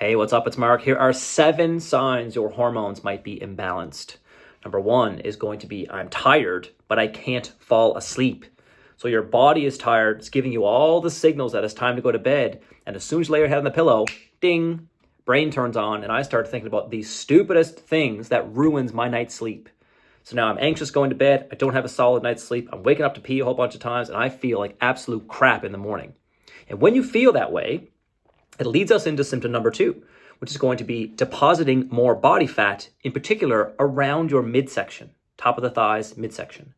Hey, what's up? It's Mark. Here are 7 signs your hormones might be imbalanced. Number 1 is going to be I'm tired, but I can't fall asleep. So your body is tired. It's giving you all the signals that it's time to go to bed. And as soon as you lay your head on the pillow, ding, brain turns on. And I start thinking about the stupidest things that ruins my night's sleep. So now I'm anxious going to bed. I don't have a solid night's sleep. I'm waking up to pee a whole bunch of times and I feel like absolute crap in the morning. And when you feel that way, it leads us into symptom number 2, which is going to be depositing more body fat, in particular around your midsection, top of the thighs, midsection.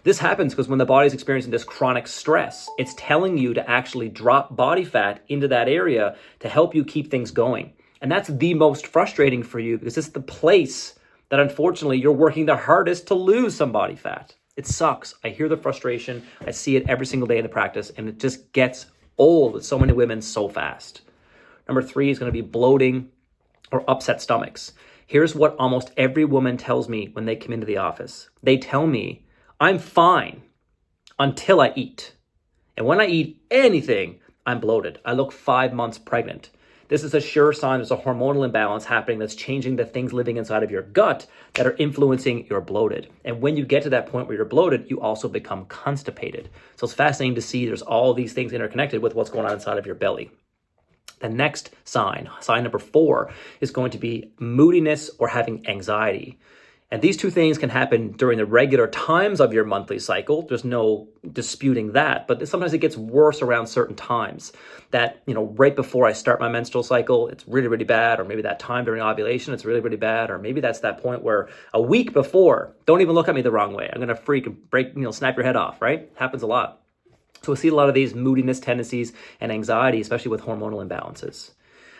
This happens because when the body is experiencing this chronic stress, it's telling you to actually drop body fat into that area to help you keep things going. And that's the most frustrating for you because it's the place that unfortunately you're working the hardest to lose some body fat. It sucks. I hear the frustration. I see it every single day in the practice, and it just gets old with so many women so fast. Number 3 is going to be bloating or upset stomachs. Here's what almost every woman tells me when they come into the office. They tell me, I'm fine until I eat. And when I eat anything, I'm bloated. I look 5 months pregnant. This is a sure sign there's a hormonal imbalance happening that's changing the things living inside of your gut that are influencing your bloated. And when you get to that point where you're bloated, you also become constipated. So it's fascinating to see there's all these things interconnected with what's going on inside of your belly. The next sign number 4, is going to be moodiness or having anxiety. And these 2 things can happen during the regular times of your monthly cycle. There's no disputing that, but sometimes it gets worse around certain times. That, right before I start my menstrual cycle, it's really, really bad. Or maybe that time during ovulation, it's really, really bad. Or maybe that's that point where a week before, don't even look at me the wrong way. I'm going to freak and break, snap your head off, right? Happens a lot. So we'll see a lot of these moodiness tendencies and anxiety, especially with hormonal imbalances.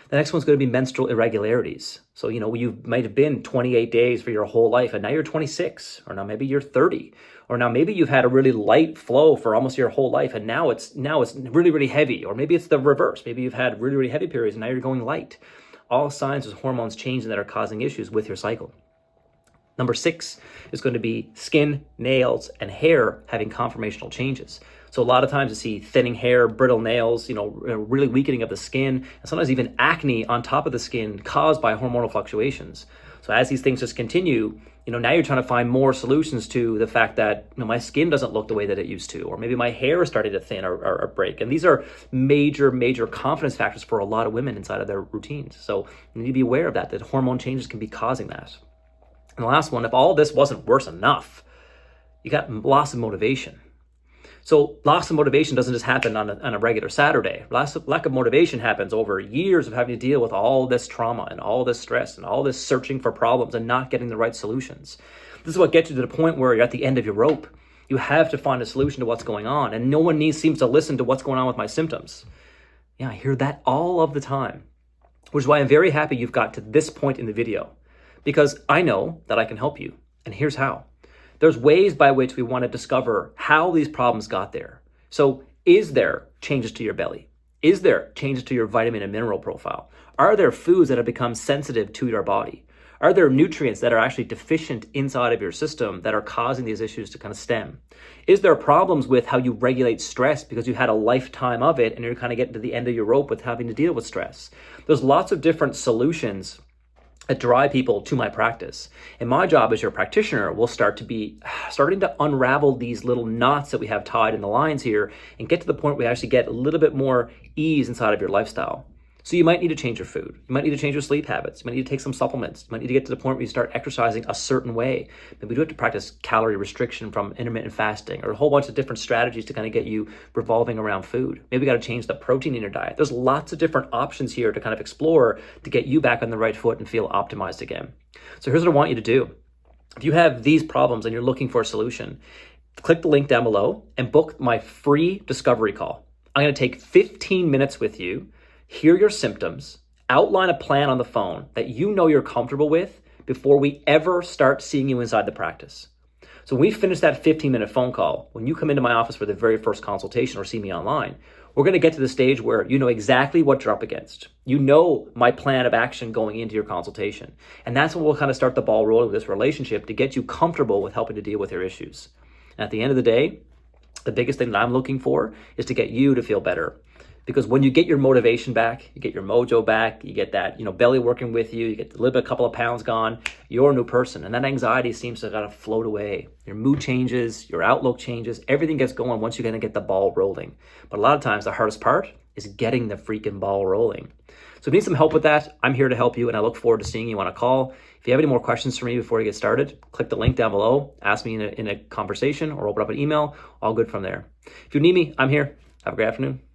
The next one's going to be menstrual irregularities. So, you might have been 28 days for your whole life, and now you're 26, or now maybe you're 30, or now maybe you've had a really light flow for almost your whole life, and now it's really, really heavy, or maybe it's the reverse. Maybe you've had really, really heavy periods, and now you're going light. All signs of hormones changing that are causing issues with your cycle. Number 6 is going to be skin, nails, and hair having conformational changes. So a lot of times you see thinning hair, brittle nails, really weakening of the skin, and sometimes even acne on top of the skin caused by hormonal fluctuations. So as these things just continue, now you're trying to find more solutions to the fact that my skin doesn't look the way that it used to, or maybe my hair is starting to thin or break. And these are major, major confidence factors for a lot of women inside of their routines. So you need to be aware of that hormone changes can be causing that. And the last one, if all this wasn't worse enough, you got loss of motivation. So loss of motivation doesn't just happen on a regular Saturday. Lack of motivation happens over years of having to deal with all this trauma and all this stress and all this searching for problems and not getting the right solutions. This is what gets you to the point where you're at the end of your rope. You have to find a solution to what's going on, and no one seems to listen to what's going on with my symptoms. Yeah, I hear that all of the time, which is why I'm very happy you've got to this point in the video, because I know that I can help you, and here's how. There's ways by which we want to discover how these problems got there. So is there changes to your belly? Is there changes to your vitamin and mineral profile? Are there foods that have become sensitive to your body? Are there nutrients that are actually deficient inside of your system that are causing these issues to kind of stem? Is there problems with how you regulate stress because you had a lifetime of it and you're kind of getting to the end of your rope with having to deal with stress? There's lots of different solutions that drive people to my practice. And my job as your practitioner will starting to unravel these little knots that we have tied in the lines here and get to the point where we actually get a little bit more ease inside of your lifestyle. So you might need to change your food. You might need to change your sleep habits. You might need to take some supplements. You might need to get to the point where you start exercising a certain way. Maybe we do have to practice calorie restriction from intermittent fasting or a whole bunch of different strategies to kind of get you revolving around food. Maybe we got to change the protein in your diet. There's lots of different options here to kind of explore to get you back on the right foot and feel optimized again. So here's what I want you to do. If you have these problems and you're looking for a solution, click the link down below and book my free discovery call. I'm going to take 15 minutes with you, hear your symptoms, outline a plan on the phone that you're comfortable with before we ever start seeing you inside the practice. So when we finish that 15-minute phone call, when you come into my office for the very first consultation or see me online, we're going to get to the stage where you know exactly what you're up against. You know my plan of action going into your consultation. And that's when we'll kind of start the ball rolling with this relationship to get you comfortable with helping to deal with your issues. And at the end of the day, the biggest thing that I'm looking for is to get you to feel better. Because when you get your motivation back, you get your mojo back, you get that, belly working with you, you get a little bit, a couple of pounds gone, you're a new person. And that anxiety seems to kind of float away. Your mood changes, your outlook changes, everything gets going once you're going to get the ball rolling. But a lot of times the hardest part is getting the freaking ball rolling. So if you need some help with that, I'm here to help you, and I look forward to seeing you on a call. If you have any more questions for me before you get started, click the link down below, ask me in a conversation, or open up an email. All good from there. If you need me, I'm here. Have a great afternoon.